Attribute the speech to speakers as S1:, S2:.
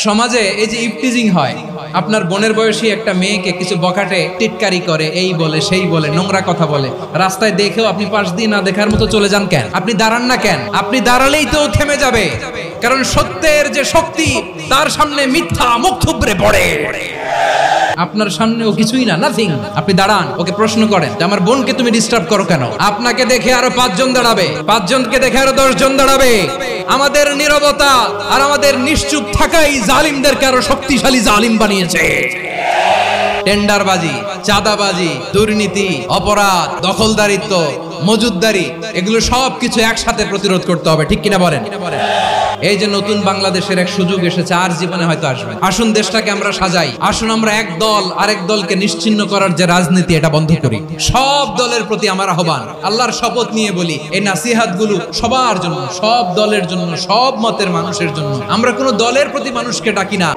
S1: সমাজে এই যে ইফটিজিং হয়, আপনার বোনের বয়সী একটা মেয়েকে কিছু বখাটে টিটকারি করে, এই বলে সেই বলে, নোংরা কথা বলে, রাস্তায় দেখেও আপনি পাশ দিয়ে না দেখার মতো চলে যান কেন? আপনি দাঁড়ান না কেন? আপনি দাঁড়ালেই তো থেমে যাবে, কারণ সত্যের যে শক্তি তার সামনে মিথ্যা মুখ থুবড়ে পড়ে। আপনার সামনে ও কিছুই না, নাথিং। আপনি দাঁড়ান, ওকে প্রশ্ন করেন যে আমার বোনকে তুমি ডিস্টার্ব করো কেন? আপনাকে দেখে আরো 5 জন দাঁড়াবে, 5 জনকে দেখে আরো 10 জন দাঁড়াবে। আমাদের নীরবতা আর আমাদের নিশ্চুপ থাকাই জালিমদেরকে আরো শক্তিশালী জালিম বানিয়েছে। টেন্ডারবাজি, চাঁদাবাজি, দুর্নীতি, অপরাধ, দখলদারিত্ব, মজুদদারি, এগুলো সব কিছু একসাথে প্রতিরোধ করতে হবে, ঠিক কিনা বলেন? এই যে নতুন বাংলাদেশের এক সুযোগ এসেছে, আর জীবনে হয়তো আসবে। আসুন দেশটাকে আমরা সাজাই, আসুন আমরা এক দল আরেক দলকে নিশ্চিহ্ন করার যে রাজনীতি, এটা বন্ধ করি। সব দলের প্রতি আমার আহ্বান, আল্লাহর শপথ নিয়ে বলি, এই নাসিহাত গুলো সবার জন্য, সব দলের জন্য, সব মতের মানুষের জন্য। আমরা কোনো দলের প্রতি মানুষকে ডাকি না।